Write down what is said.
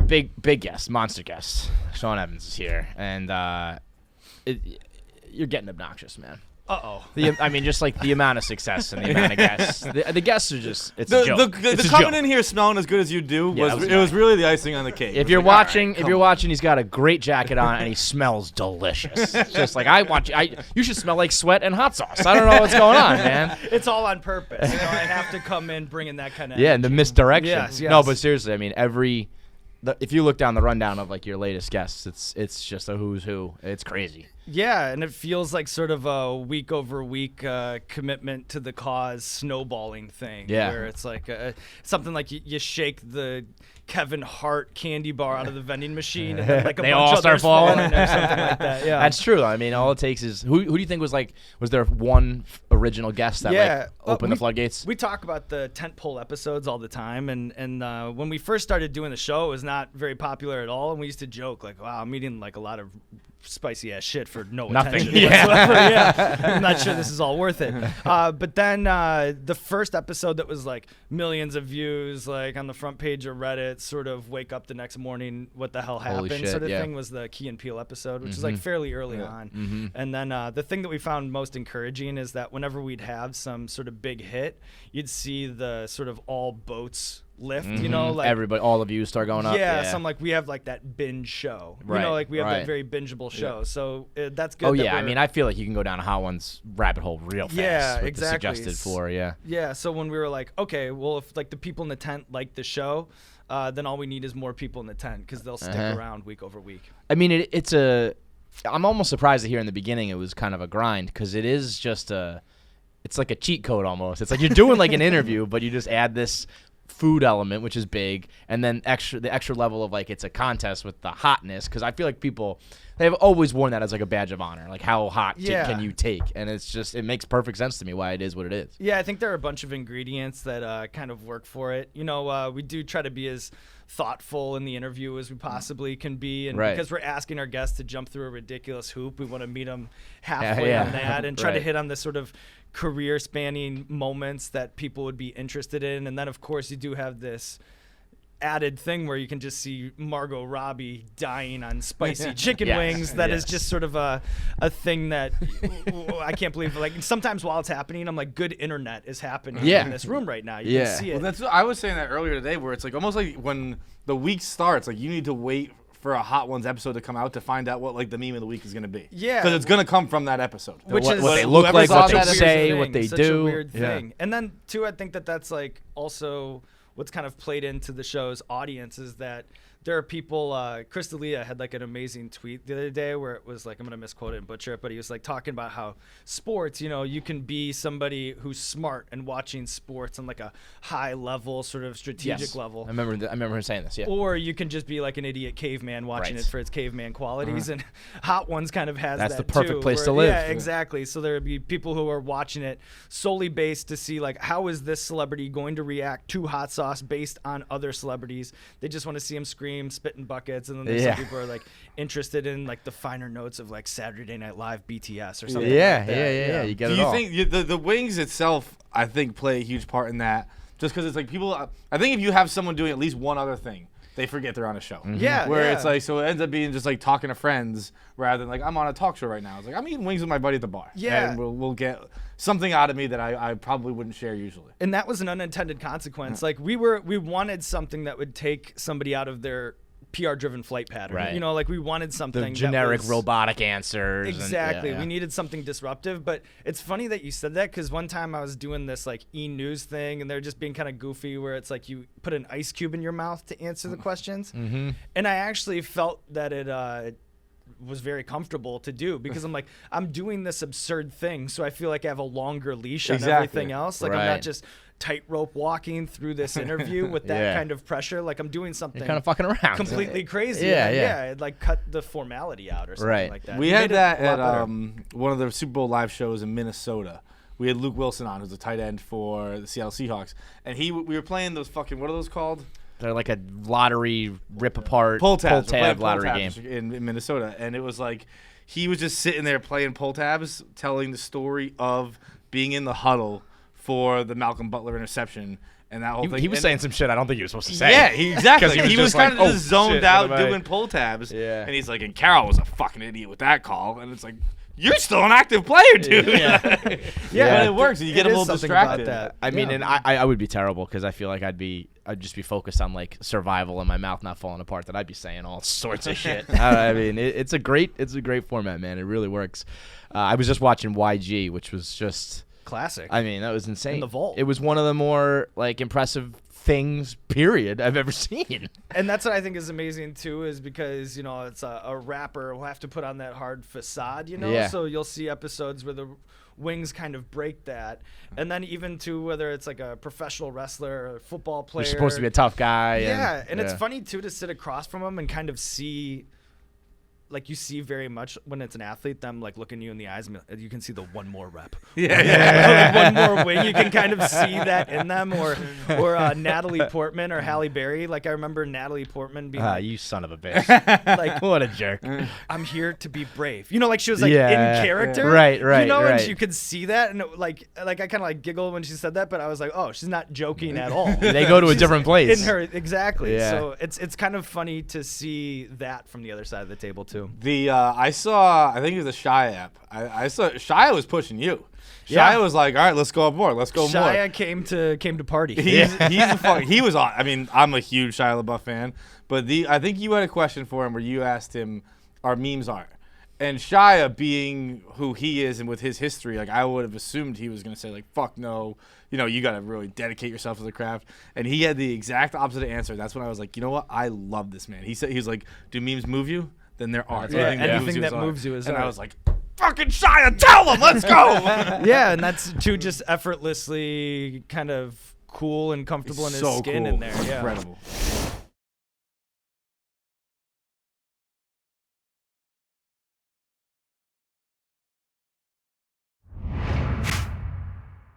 big guest, monster guest. Sean Evans is here, and you're getting obnoxious, man. I mean, just like the amount of success and the amount of guests. The guests are just—it's a joke. The coming in here smelling as good as you do was really the icing on the cake. If you're watching, he's got a great jacket on and he smells delicious. It's just like you should smell like sweat and hot sauce. I don't know what's going on, man. It's all on purpose. I have to come in bringing that kind of and the misdirection. Yes. No, but seriously, I mean, if you look down the rundown of like your latest guests, it's just a who's who. It's crazy. Yeah, and it feels like sort of a week over week commitment to the cause snowballing thing. Yeah. Where it's like something like you shake the Kevin Hart candy bar out of the vending machine and then like they bunch all start falling or something like that. Yeah. That's true. I mean, all it takes is who do you think was there one original guest that opened the floodgates? We talk about the tentpole episodes all the time, and when we first started doing the show, it was not very popular at all, and we used to joke like, "Wow, I'm eating like a lot of spicy ass shit for nothing attention whatsoever." Yeah, I'm not sure this is all worth it. But then the first episode that was like millions of views, like on the front page of Reddit, sort of wake up the next morning, what the hell happened sort of thing, was the Key and Peele episode, which is like fairly early on. And then the thing that we found most encouraging is that whenever we'd have some sort of big hit, you'd see the sort of all boats lift, like everybody, all the views start going up. So I'm like, we have like that binge show, like we have that very bingeable show. So that's good. Oh yeah, I mean, I feel like you can go down a Hot Ones rabbit hole real fast. Yeah, with exactly. The suggested for Yeah. So when we were like, okay, well, if like the people in the tent like the show, then all we need is more people in the tent because they'll stick around week over week. I mean, I'm almost surprised to hear in the beginning it was kind of a grind because it is just it's like a cheat code almost. It's like you're doing like an interview, but you just add this food element, which is big, and then the extra level of like it's a contest with the hotness, because I feel like they've always worn that as like a badge of honor, like how hot can you take, and it makes perfect sense to me why it is what it is. Yeah, I think there are a bunch of ingredients that kind of work for it. We do try to be as thoughtful in the interview as we possibly can be, and because we're asking our guests to jump through a ridiculous hoop, we want to meet them halfway on that and try to hit on the sort of career spanning moments that people would be interested in. And then of course you do have this added thing where you can just see Margot Robbie dying on spicy chicken wings. That is just sort of a thing that I can't believe. Like sometimes while it's happening, I'm like, good internet is happening in this room right now. You can see it. Well, I was saying that earlier today, where it's like almost like when the week starts, like you need to wait for a Hot Ones episode to come out to find out what like the meme of the week is going to be. Yeah, because it's going to come from that episode. Which what is what they look like, what they say, thing, what they such do. A weird thing. And then too, I think that's like also what's kind of played into the show's audience is that there are people, Chris D'Elia had like an amazing tweet the other day where it was like, I'm going to misquote it and butcher it, but he was like talking about how sports, you can be somebody who's smart and watching sports on like a high level, sort of strategic level. I remember him saying this, Or you can just be like an idiot caveman watching it for its caveman qualities. And Hot Ones kind of has That's that the perfect place where, to live. Yeah, exactly. So there would be people who are watching it solely based to see like, how is this celebrity going to react to hot sauce based on other celebrities? They just want to see him scream, spit in buckets. And then there's some people who are like interested in like the finer notes of like Saturday Night Live BTS or something. Yeah. You get it all. Do you think the wings itself, I think, play a huge part in that? Just because it's like people, I think if you have someone doing at least one other thing, they forget they're on a show. Yeah. Where it's like, so it ends up being just like talking to friends rather than like, I'm on a talk show right now. It's like, I'm eating wings with my buddy at the bar. Yeah. And we'll get something out of me that I probably wouldn't share usually. And that was an unintended consequence. Like we wanted something that would take somebody out of their PR-driven flight pattern. Right. Like we wanted something the generic that was, robotic answers. Exactly. We needed something disruptive. But it's funny that you said that because one time I was doing this like e-news thing and they're just being kind of goofy where it's like you put an ice cube in your mouth to answer the questions. Mm-hmm. And I actually felt that it was very comfortable to do because I'm like, I'm doing this absurd thing. So I feel like I have a longer leash on everything else. Like I'm not just tightrope walking through this interview with that kind of pressure. Like I'm doing something kind of fucking around, completely crazy. It like cut the formality out or something like that. We had that at one of the Super Bowl live shows in Minnesota. We had Luke Wilson on, who's a tight end for the Seattle Seahawks, and we were playing those fucking, what are those called? They're like a lottery rip apart pull tab lottery game in Minnesota, and it was like he was just sitting there playing pull tabs, telling the story of being in the huddle for the Malcolm Butler interception, and that whole thing. He was saying some shit I don't think he was supposed to say. Yeah, exactly. He He was was just kind of like, just "Oh, zoned shit, out what am I-" doing pull tabs. Yeah. And he's like, and Carol was a fucking idiot with that call. And it's like, you're still an active player, dude. Yeah. But it works. And you get a little distracted. I mean, and I would be terrible because I feel like I'd just be focused on like survival and my mouth not falling apart. That I'd be saying all sorts of shit. I mean, it's a great format, man. It really works. I was just watching YG, which was just classic. I mean, that was insane. In the vault. It was one of the more like impressive things, period, I've ever seen. And that's what I think is amazing too, is because it's a rapper will have to put on that hard facade, Yeah. So you'll see episodes where the wings kind of break that, and then even to whether it's like a professional wrestler or a football player, You're supposed to be a tough guy. Yeah, and it's funny too to sit across from him and kind of see. Like you see very much when it's an athlete, them like looking you in the eyes, and you can see the one more rep. Yeah. Like one more wing. You can kind of see that in them, or Natalie Portman or Halle Berry. Like I remember Natalie Portman being like, you son of a bitch. like What a jerk. I'm here to be brave. Like she was like Yeah. in character. Right, And right. you could see that, and like I kind of like giggled when she said that, but I was like, oh, she's not joking at all. They go to a different place. In her, exactly. Yeah. So it's kind of funny to see that from the other side of the table too. I think it was the Shy app. I saw Shia was pushing you. Yeah. Shia was like, all right, let's go up more. Let's go more. Shia came to party. He was on. I mean, I'm a huge Shia LaBeouf fan, but I think you had a question for him where you asked him, "Our memes aren't." And Shia, being who he is and with his history, like I would have assumed he was gonna say like, "Fuck no," you got to really dedicate yourself to the craft. And he had the exact opposite answer. That's when I was like, you know what? I love this man. He was like, "Do memes move you? Then there are." Yeah, anything that moves you is and art. I was like, fucking Shia, tell him, let's go. Yeah, and that's too just effortlessly kind of cool and comfortable in his skin in there. Yeah. Incredible.